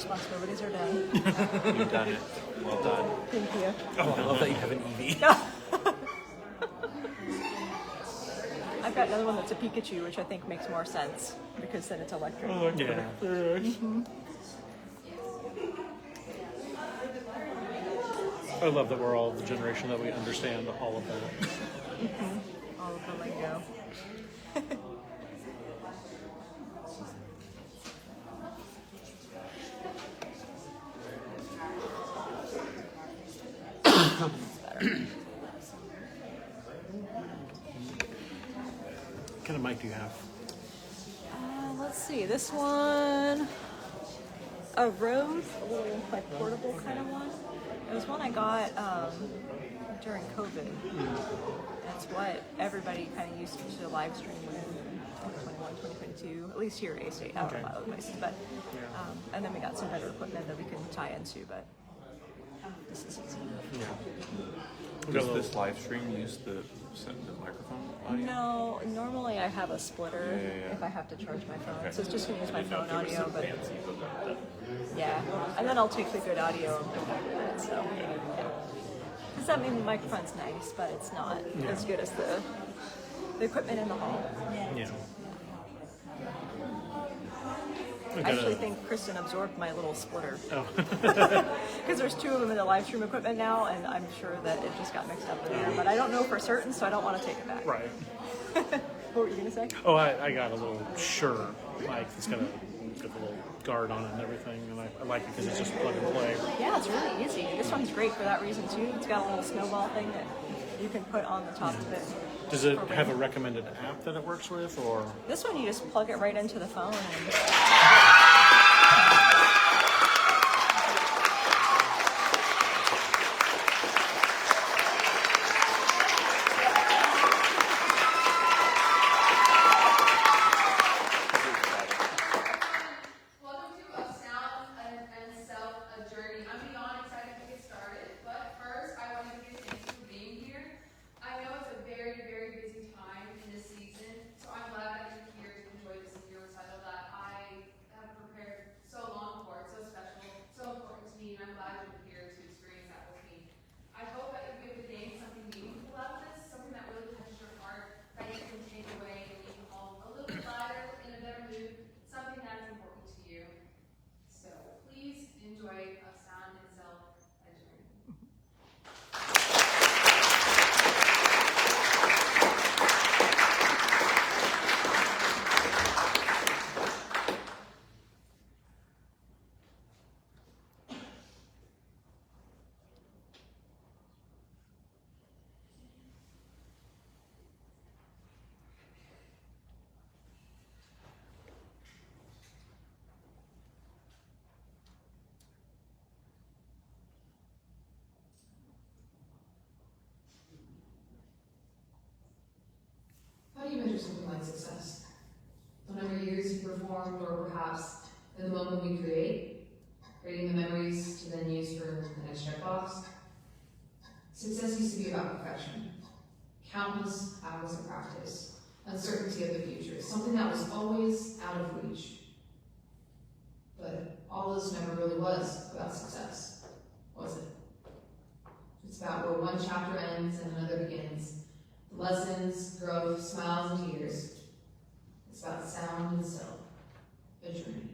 responsibilities are done. You've done it. Well done. Thank you. Oh, I love that you have an EV. I've got another one that's a Pikachu, which I think makes more sense because then it's electric. Yeah. Mm-hmm. I love that we're all the generation that we understand all of that. Mm-hmm. All of the lingo. What kind of mic do you have? Let's see, this one, a Rode, a little like portable kind of one. It was one I got during COVID. That's what everybody kind of used to live stream with in 2021, 2022, at least here at A-State. I don't know about other places, but and then we got some better equipment that we can tie into, but this is easy. Does this live stream use the microphone audio? No, normally I have a splitter if I have to charge my phone. Okay. So it's just going to use my phone audio, but yeah. And then I'll take the good audio and put it back with it, so yeah. Because I mean, the microphone's nice, but it's not as good as the equipment in the hall. Yeah. I actually think Kristen absorbed my little splitter. Oh. Because there's two of them in the live stream equipment now, and I'm sure that it just got mixed up in there. But I don't know for certain, so I don't want to take it back. Right. What were you going to say? Oh, I got a little Shure mic that's got a little guard on it and everything, and I like it because it's just plug and play. Yeah, it's really easy. This one's great for that reason, too. It's got a little snowball thing that you can put on the top of it. Does it have a recommended app that it works with, or? This one, you just plug it right into the phone. And how do you measure something like success? The number of years you performed, or perhaps in the moment we creating the memories to then use for the next checkbox? Success used to be about perfection. Countless hours of practice, uncertainty of the future, something that was always out of reach. But all this never really was about success, was it? It's about where one chapter ends and another begins. Lessons, growth, smiles, and tears. It's about sound and self, a journey.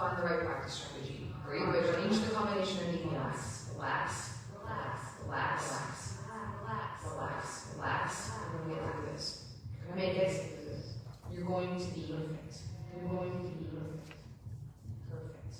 find the right practice strategy. Or you could change the combination of anything else. Relax, relax, relax, relax, relax, relax, relax. You're going to get through this. You're going to make it through this. You're going to be perfect. You're going to be perfect. Perfect.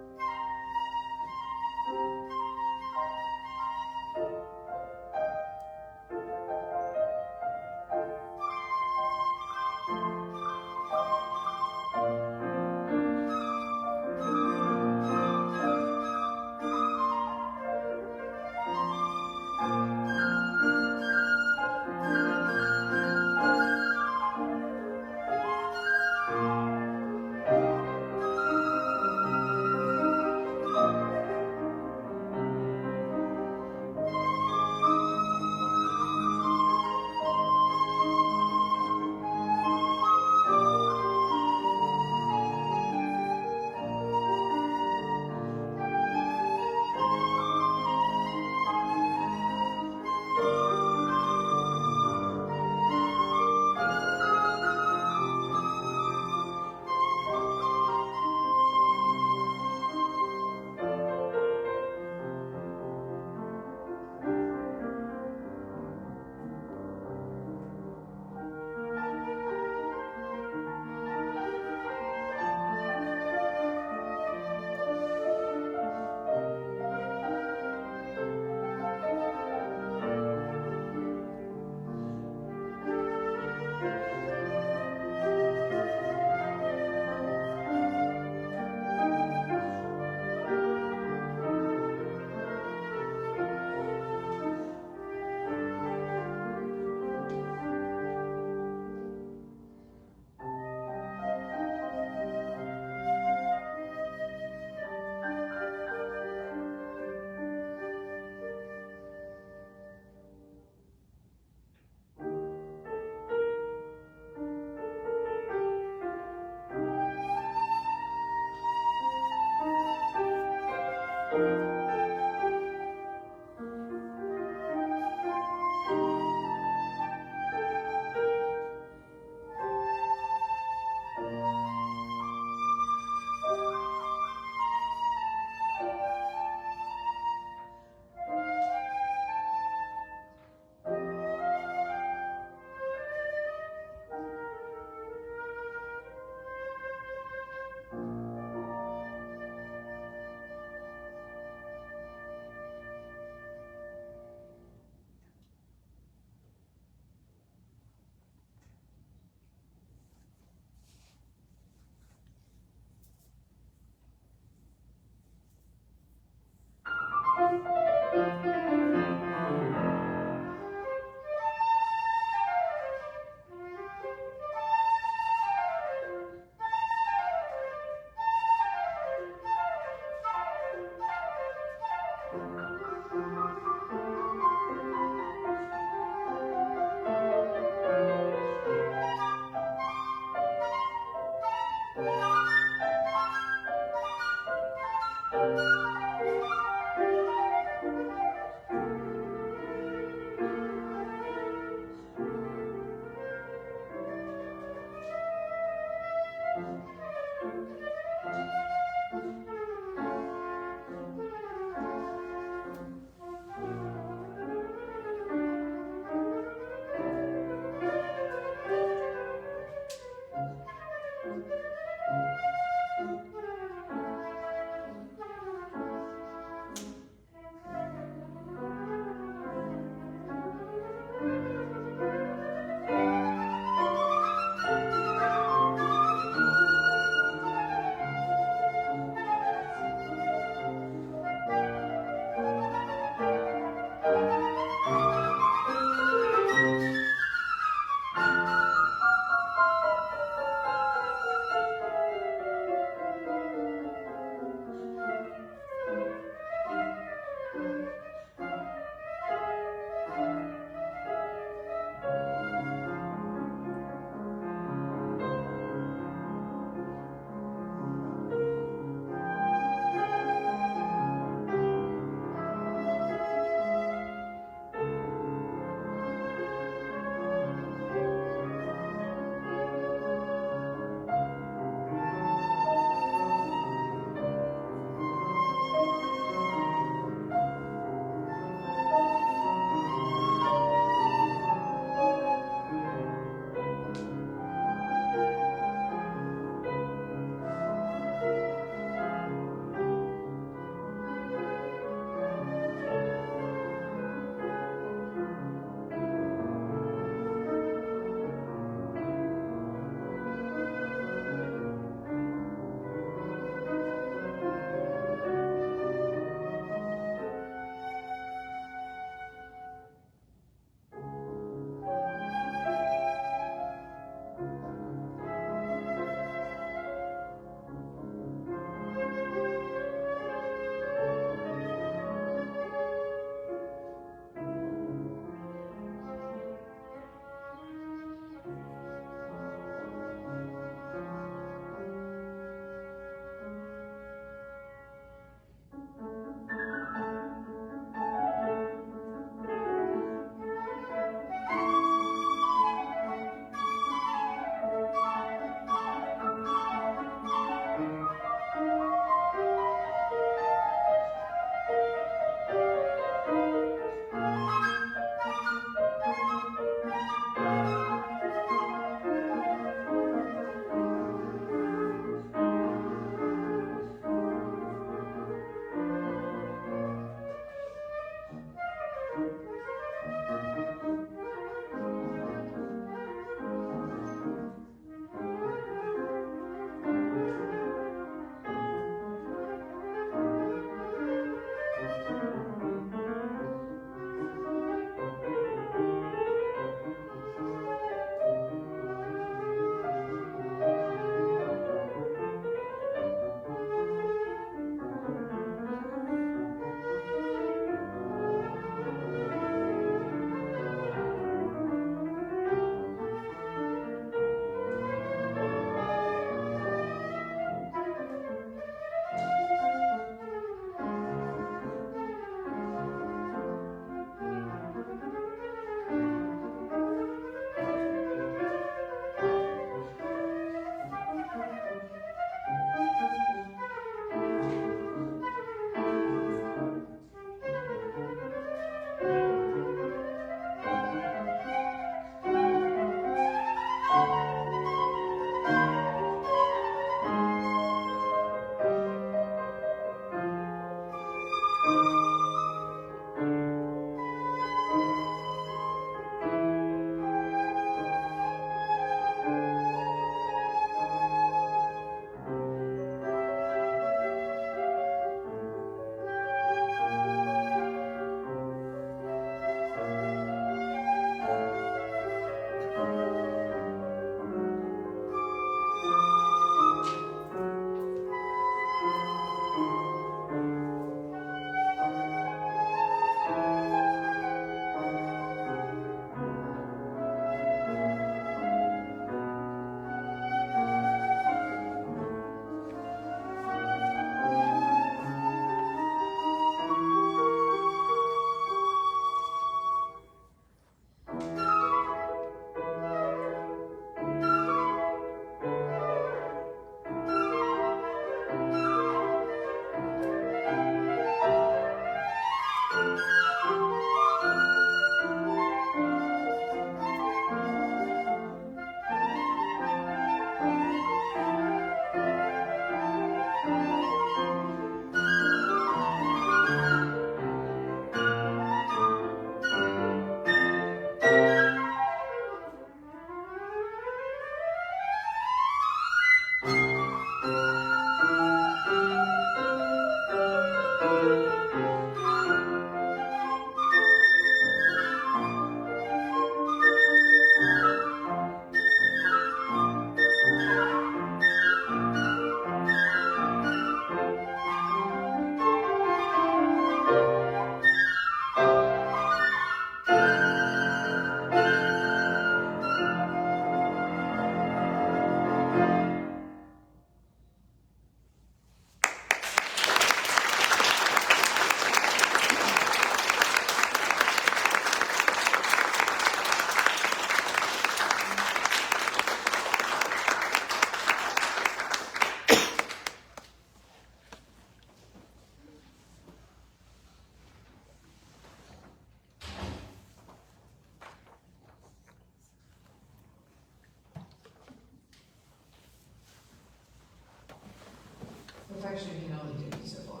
perfection can only take you so far,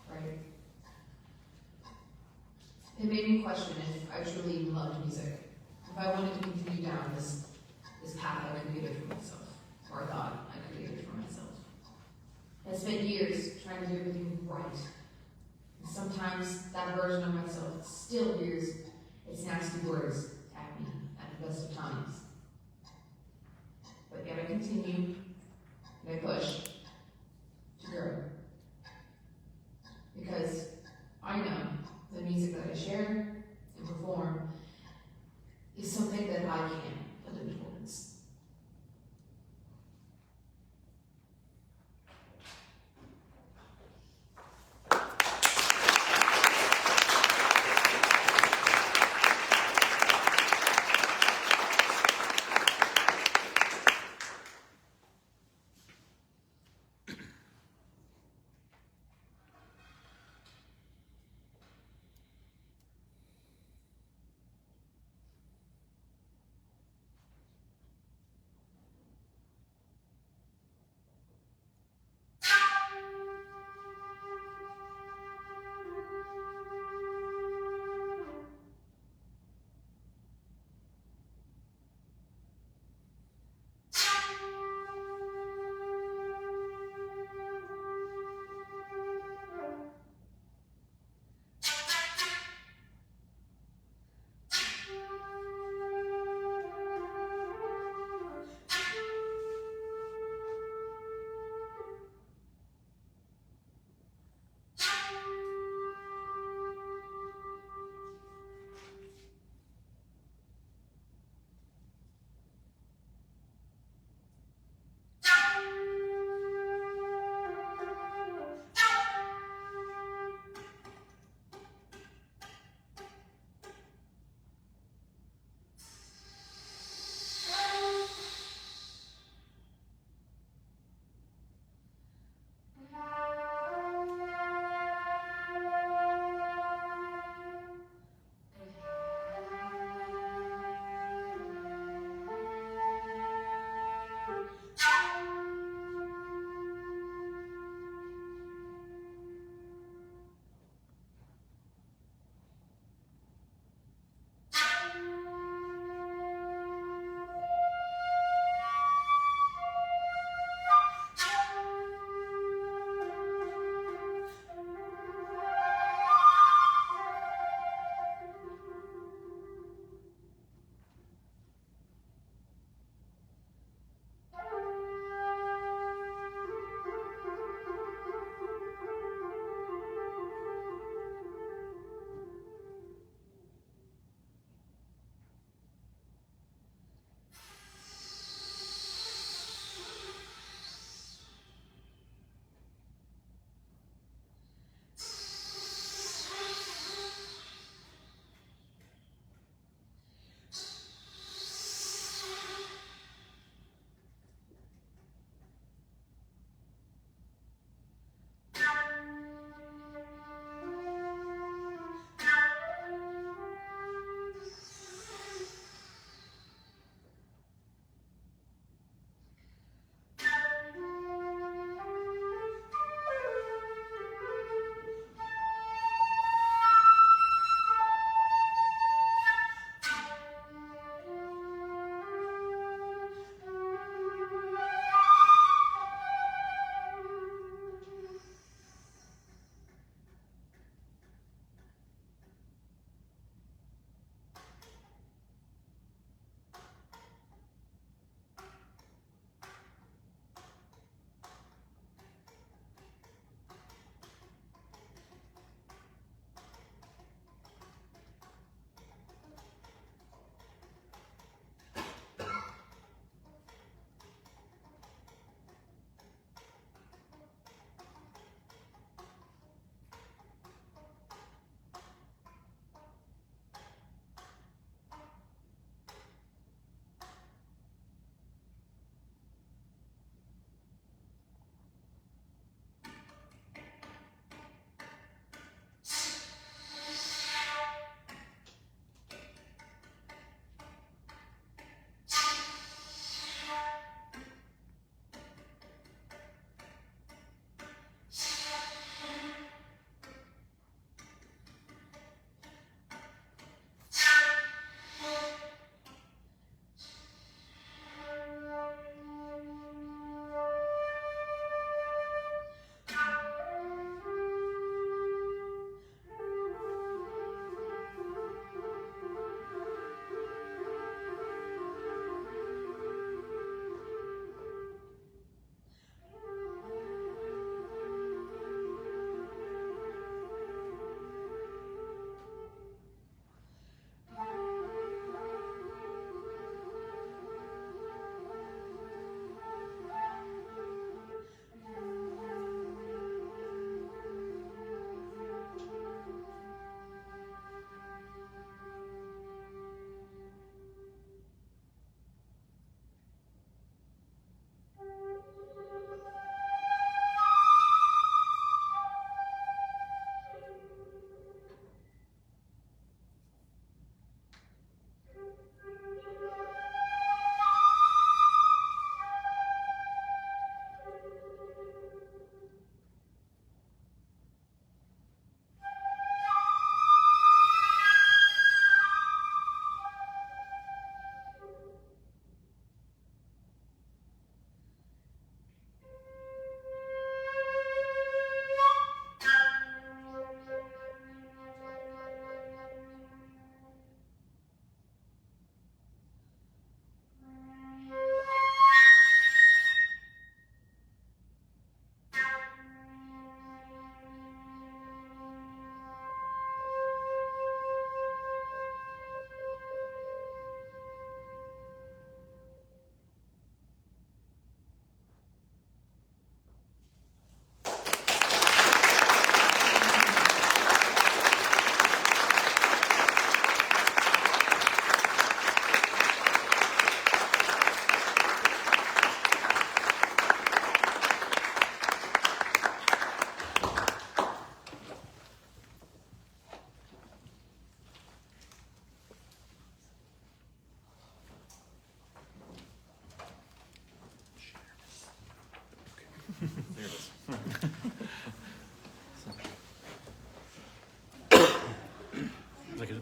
right? It made me question if I truly loved music, if I wanted to continue down this path I created for myself, or I thought I created for myself. I spent years trying to do everything right. And sometimes that version of myself still hears its nasty words at me at the best of times. But yet I continue, and I push to grow. Because I know the music that I share and perform is something that I can put into words.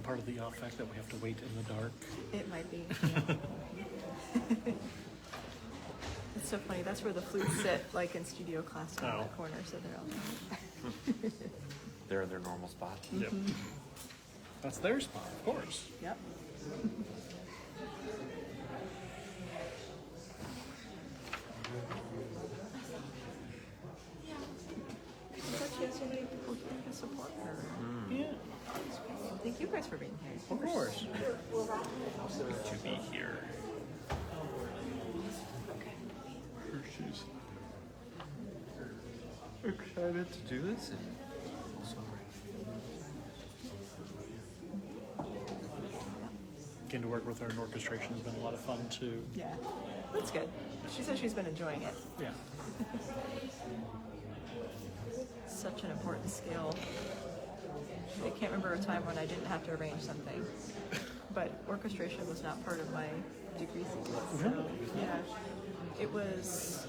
part of the fact that we have to wait in the dark? It might be. It's so funny. That's where the flutes sit, like in studio class in the corner, so they're all. They're in their normal spot. Yep. That's their spot, of course. Yep. She has so many people here to support her. Yeah, Thank you guys for being here. of course. To be here. Her shoes. Excited to do this. Getting to work with her in orchestration has been a lot of fun too. Yeah, that's good. She says she's been enjoying it. Yeah. Such an important skill. I can't remember a time when I didn't have to arrange something, but orchestration was not part of my degree thesis. So, yeah, it was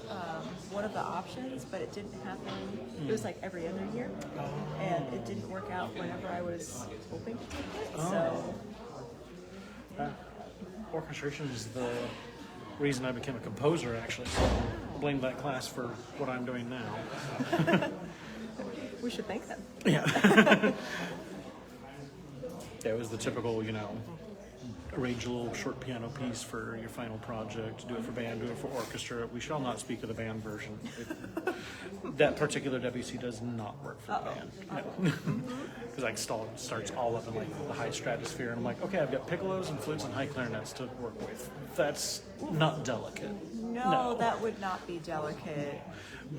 one of the options, but it didn't happen. It was like every other year, and it didn't work out whenever I was hoping to take it. So, Orchestration is the reason I became a composer, actually. So blame that class for what I'm doing now. we should thank them. Yeah. Yeah, it was the typical, arrange a little short piano piece for your final project, do it for band, do it for orchestra. We shall not speak of the band version. That particular WC does not work for band. Because starts all up in like the high stratosphere, and I'm like, okay, I've got piccolos and flutes and high clarinets to work with. That's not delicate. No, that would not be delicate.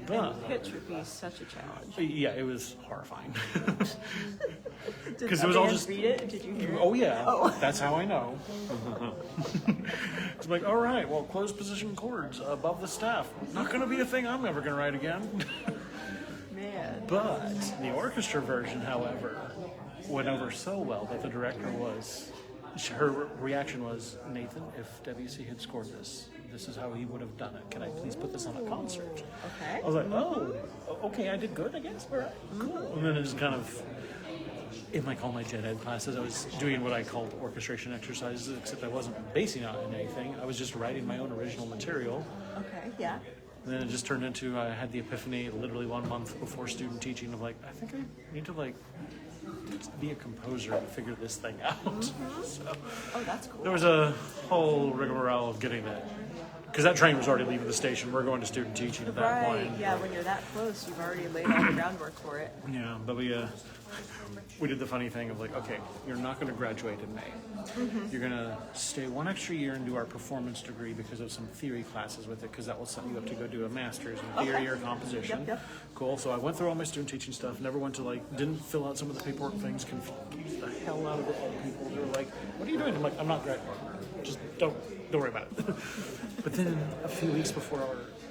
But And pitch would be such a challenge. yeah, it was horrifying. Did Because it was all band just. read it? Did you hear it? Oh yeah, that's how I know. It's like, all right, well, closed position chords above the staff. Not going to be a thing I'm ever going to write again. Man. But the orchestra version, however, went over so well that the director her reaction was, Nathan, if WC had scored this is how he would have done it. Can I please put this on a concert? Okay. I was like, okay, I did good, I guess. All right, cool. And then it just kind of, in like all my gen ed classes, I was doing what I called orchestration exercises, except I wasn't basing it on anything. I was just writing my own original material. Okay, yeah. And then it just turned into, I had the epiphany literally 1 month before student teaching of like, I think I need to like be a composer and figure this thing out. So Oh, that's cool. there was a whole rigmarole of getting it. Because that train was already leaving the station. We're going to student teaching at that Right, point. yeah, when you're that close, you've already laid all the groundwork for it. Yeah, but we did the funny thing of like, okay, you're not going to graduate in May. You're going to stay 1 extra year and do our performance degree because of some theory classes with it, because that will set you up to go do a master's in theory or composition. Yep. Cool. So I went through all my student teaching stuff. Never went to didn't fill out some of the paperwork things. Confused the hell out of the people. They were like, "What are you doing?" I'm like, "I'm not graduating. Just don't worry about it." But then a few weeks before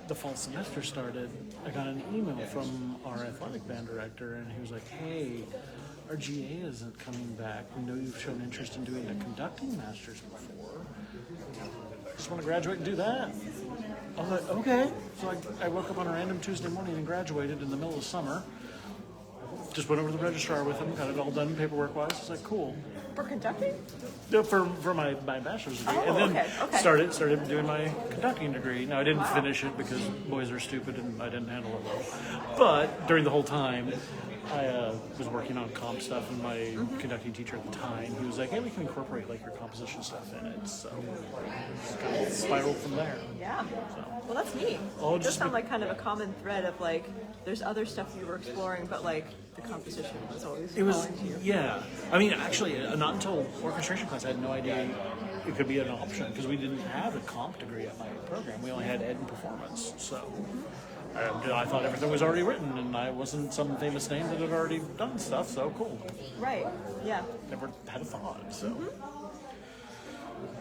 the fall semester started, I got an email from our athletic band director, and he was like, "Hey, our GA isn't coming back. We know you've shown interest in doing a conducting master's before. Just want to graduate and do that." I was like, "Okay." So I woke up on a random Tuesday morning and graduated in the middle of summer. Just went over to the registrar with him, got it all done paperwork-wise. I was like, "Cool." For conducting? No, for my bachelor's degree, Oh, and then okay. started doing my conducting degree. Now I didn't finish it because boys are stupid and I didn't handle it well. But during the whole time, I was working on comp stuff, and my conducting teacher at the time, he was like, "Hey, we can incorporate your composition stuff in it." So it kind of spiraled from there. Yeah. Well, that's neat. Oh, It does just sound like kind of a common thread of there's other stuff you were exploring, but the composition was always It was, calling to you. yeah. I mean, actually, not until orchestration class, I had no idea it could be an option, because we didn't have a comp degree at my program. We only had ed and performance. So I thought everything was already written, and I wasn't some famous name that had already done stuff. So cool. Right. Yeah. Never had a thought. So,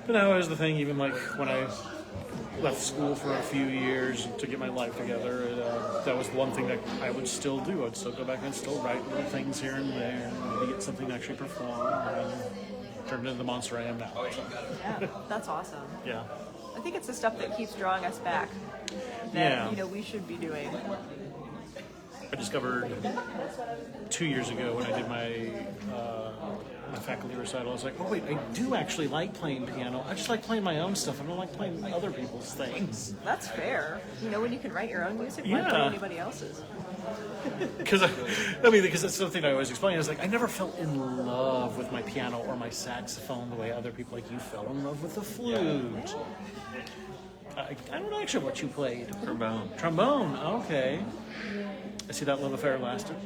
but now is the thing. Even when I left school for a few years to get my life together, that was one thing that I would still do. I'd still go back and still write little things here and there, and maybe get something to actually perform, and turn into the monster I am now. So, Yeah. That's awesome. yeah. I think it's the stuff that keeps drawing us back. That, we should be doing. I discovered 2 years ago when I did my my faculty recital, I was like, oh wait, I do actually like playing piano. I just like playing my own stuff. I don't like playing other people's things. That's fair. You know, when you can write your own music, why play Yeah. anybody else's? Because because that's something I always explain. I was like, I never fell in love with my piano or my saxophone the way other people like you fell in love with the flute. I don't know actually what you played. Trombone. Trombone, okay. I see that love affair lasted.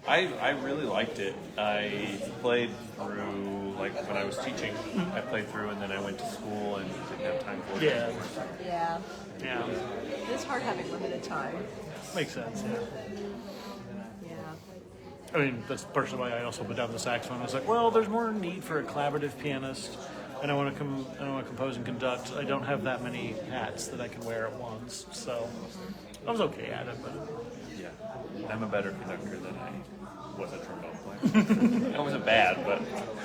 I really liked it. I played through, like, when I was teaching, I played through, and then I went to school and didn't have time for it. Yeah, Yeah. yeah, It's hard having limited time. makes sense. Yeah. Yeah. I mean, that's partially why I also put down the saxophone. I was like, well, there's more need for a collaborative pianist, and I want to compose and conduct. I don't have that many hats that I can wear at once, so I was okay at it. But Yeah. I'm a better conductor than I was a trombone player. I wasn't bad, but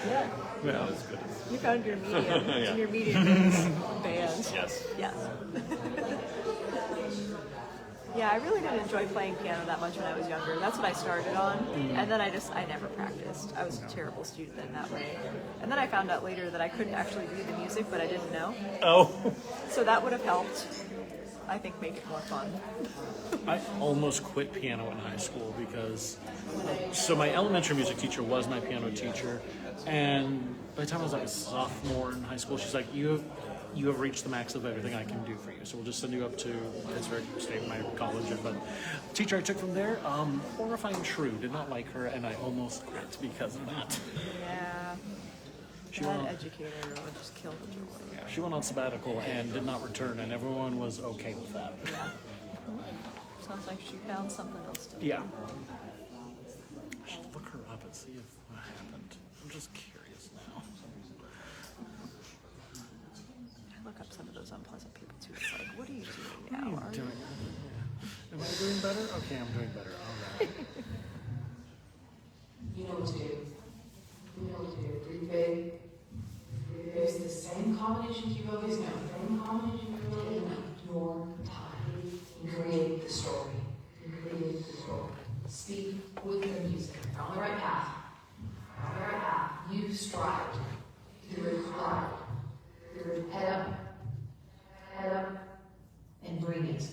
Yeah. not as good. You found your medium. Yeah. And your medium is band. Yes. Yes. Yeah, I really didn't enjoy playing piano that much when I was younger. That's what I started on. And then I never practiced. I was a terrible student in that way. And then I found out later that I couldn't actually read the music, but I didn't know. oh, So that would have helped, I think, make it more fun. I almost quit piano in high school because so my elementary music teacher was my piano teacher, and by the time I was like a sophomore in high school, she's like, you have reached the max of everything I can do for you, so we'll just send you up to Pittsburgh State, my college. But the teacher I took from there, horrifying true, did not like her, and I almost quit because of that. Yeah. She That went, educator would just kill the joy. she went on sabbatical and did not return, and everyone was okay with that. Yeah. Sounds like she found something else to do. Yeah. I should look her up and see if what happened. I'm just curious now. I look up some of those unpleasant people too. It's like, what are you doing What now? are you Are doing? Yeah. Am I doing better? Okay, I'm doing better. All right. You know what to do. You know what to do. Breathe big. Use the same combinations you've always known. Same combinations you've always known. Your time. Create the story. Create the story. Speak with the music. You're on the right path. You're on the right path. You stride. You're glide. You're head up, and bring it.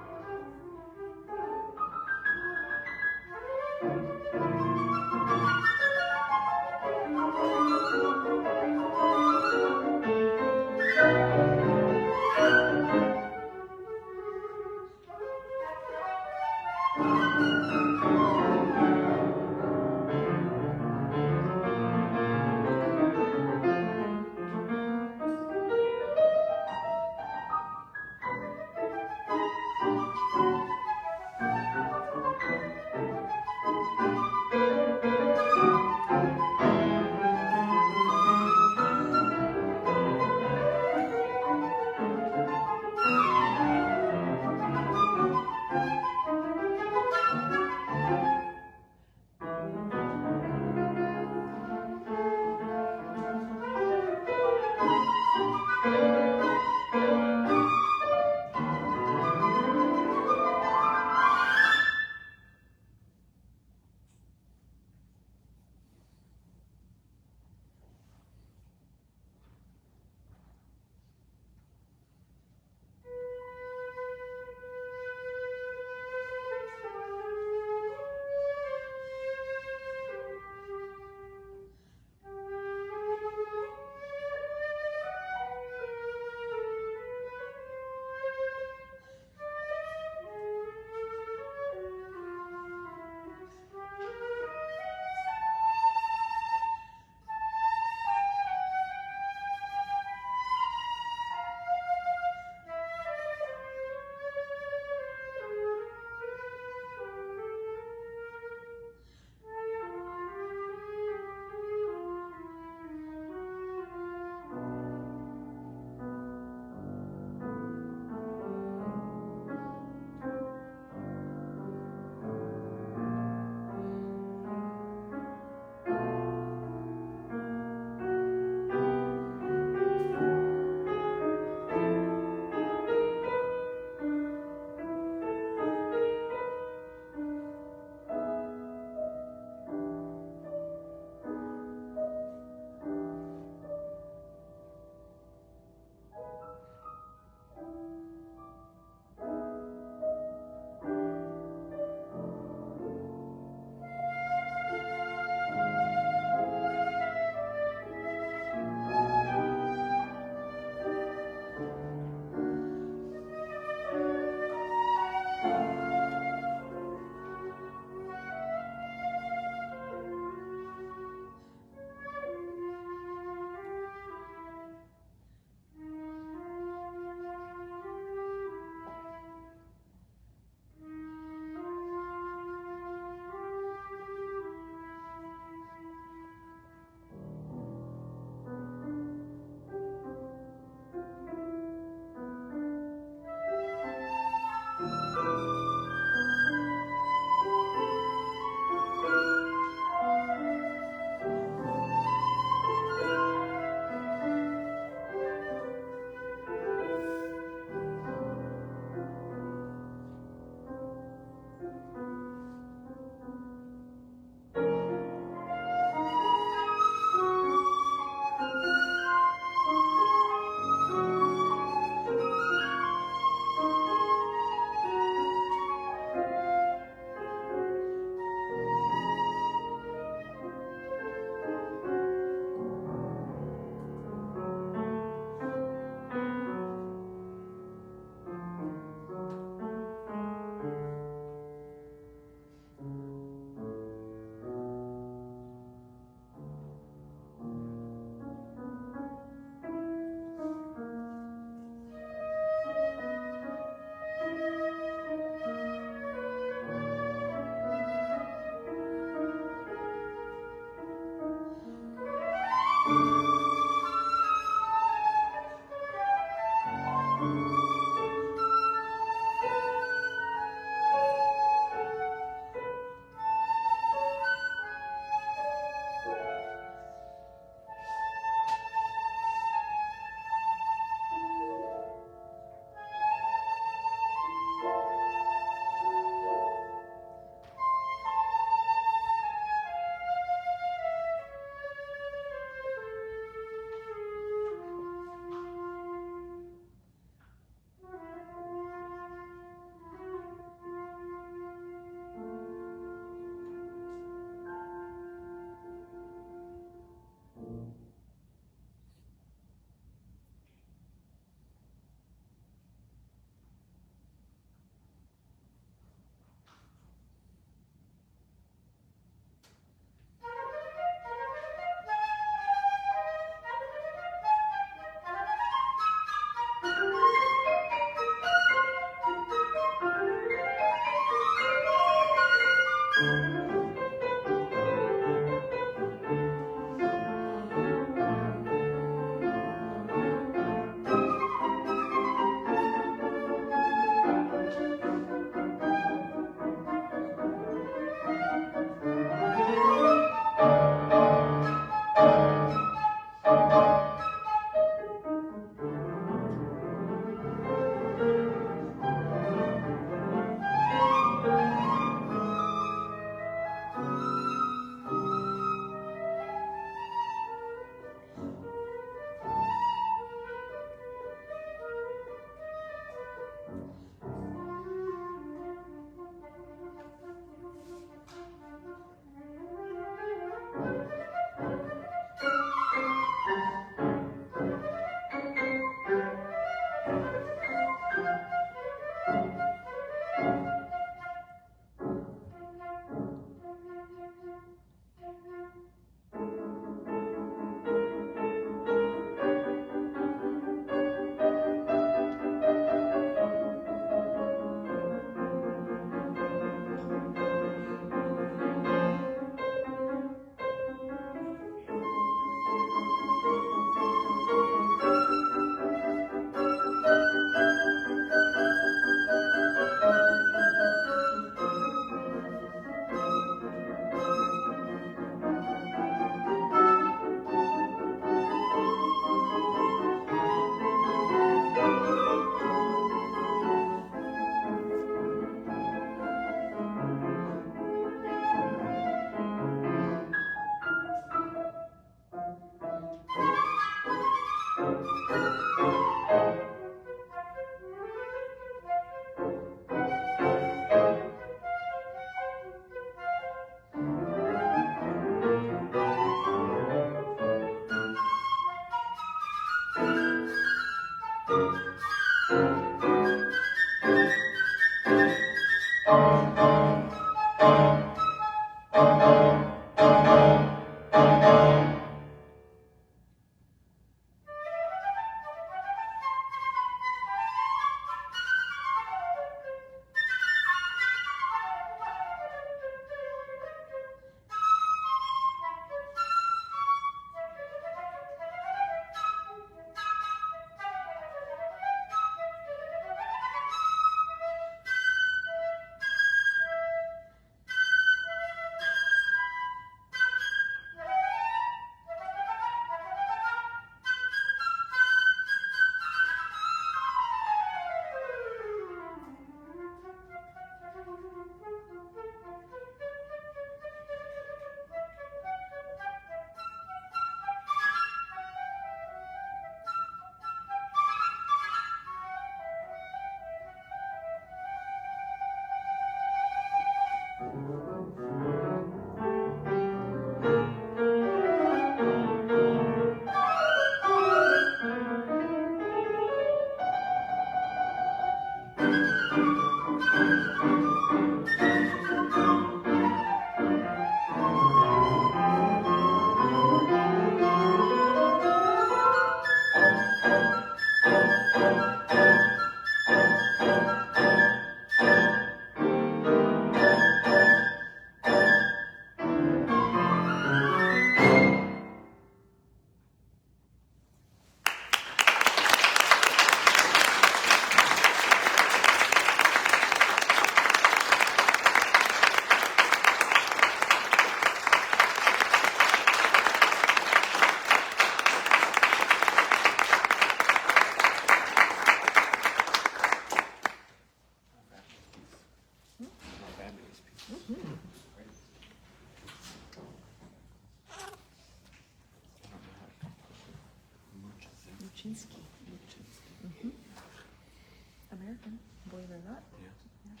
American, believe it or not. Yeah. Yeah.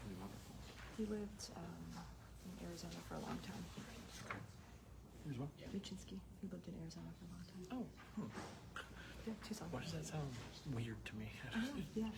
Really wonderful. He lived in Arizona for a long time. Okay. Here's one. Luchinsky. He lived in Arizona for a long time. Oh, Yeah, Tucson. why does that sound weird to me? Yeah.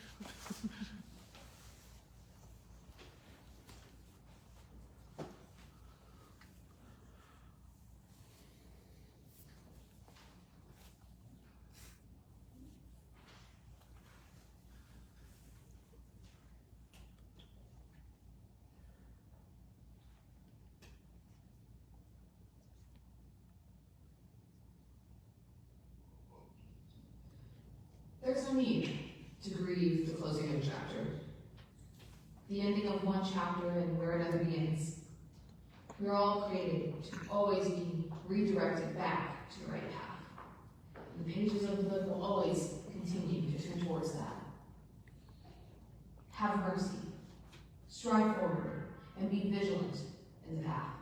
There's no need to grieve the closing of a chapter, the ending of one chapter and where another begins. We're all created to always be redirected back to the right path. And the pages of the book will always continue to turn towards that. Have mercy, strive forward, and be vigilant in the path.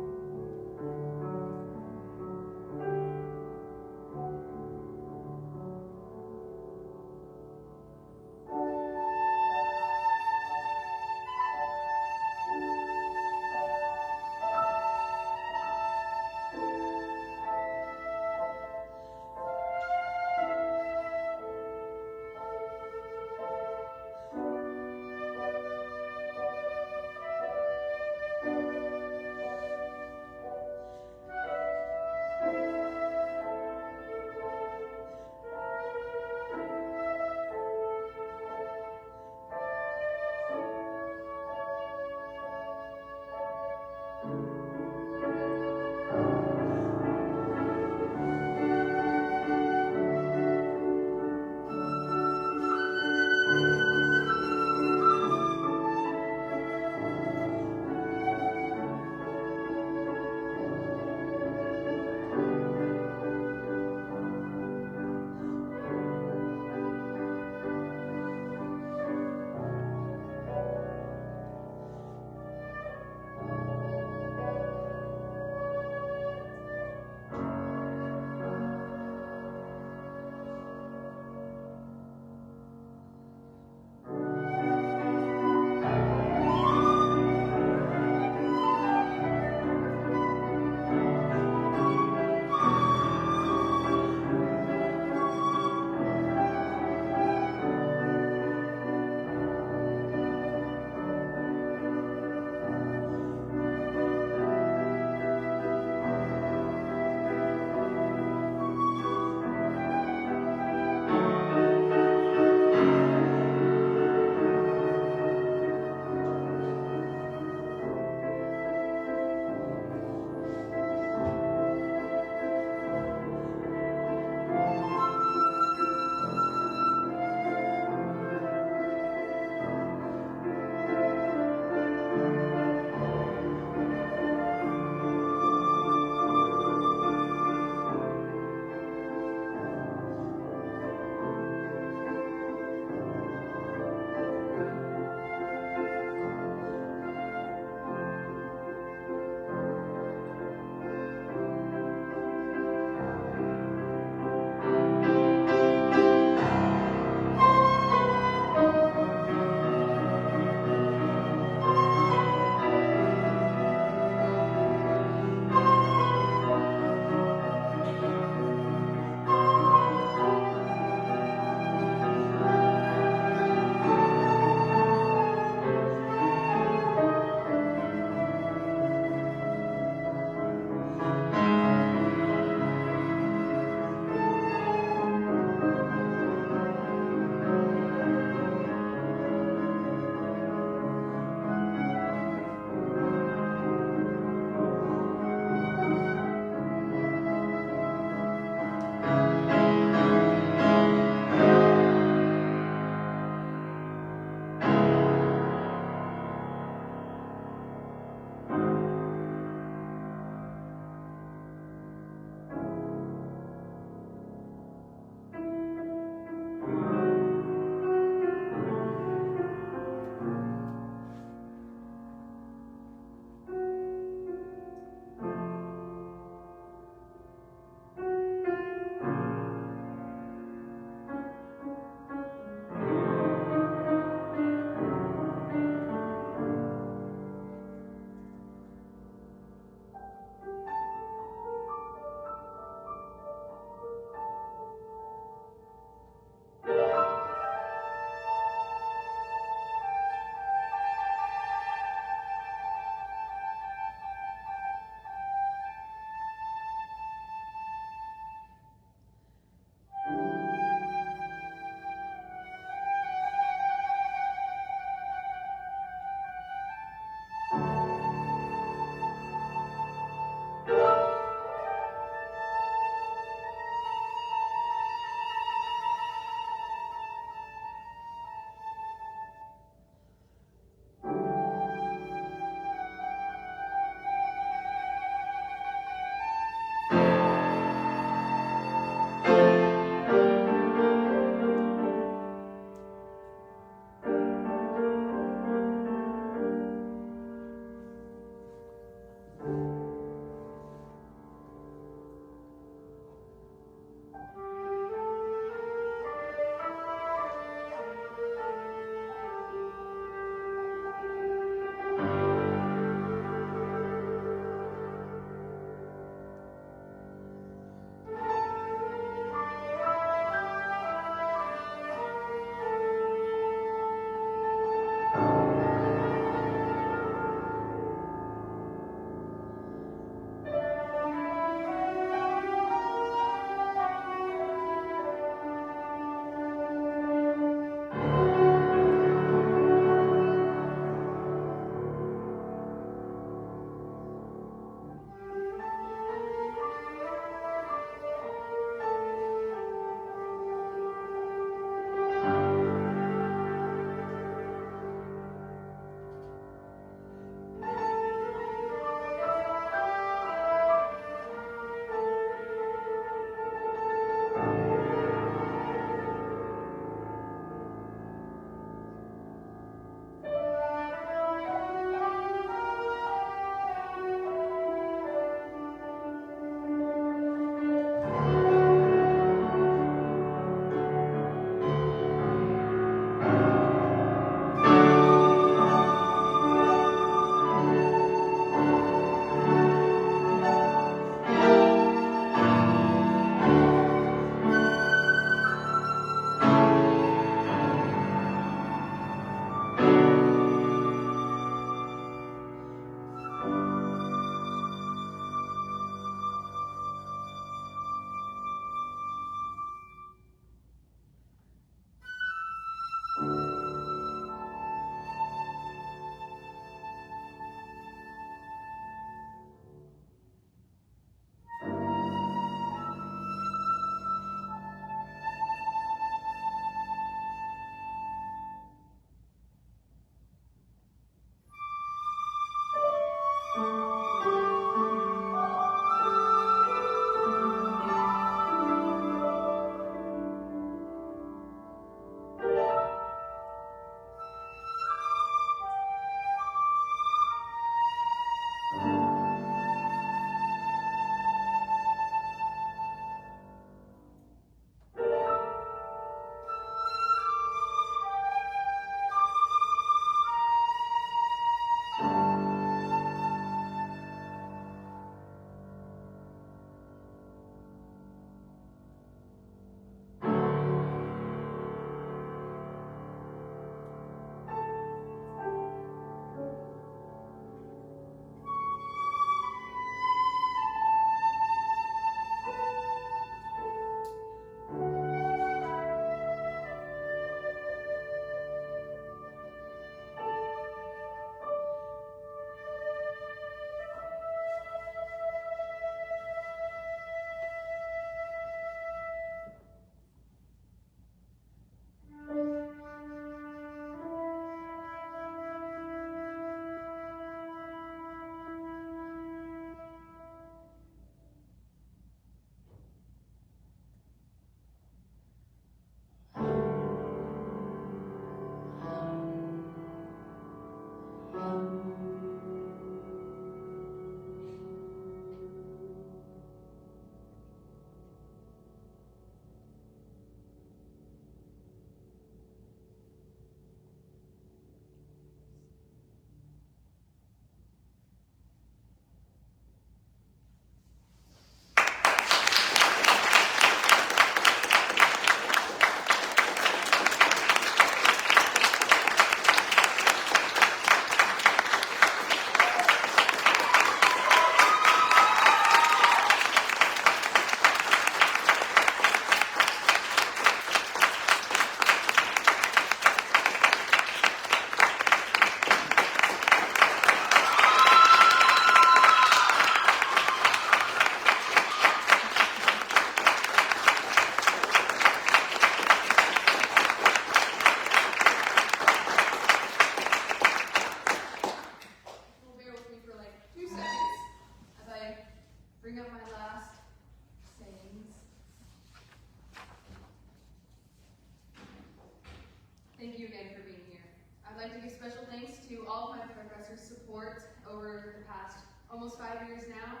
5 years now.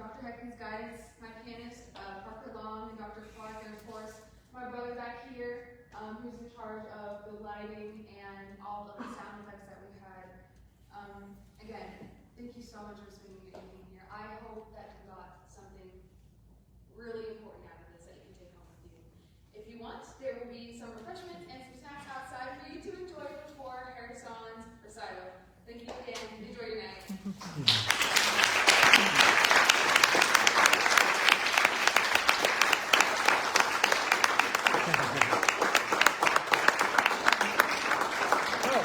Dr. Heckman's guidance, my pianist, Parker Long, and Dr. Clark, and of course, my brother back here, who's in charge of the lighting and all of the sound effects that we had. Again, thank you so much for spending your evening here. I hope that you got something really important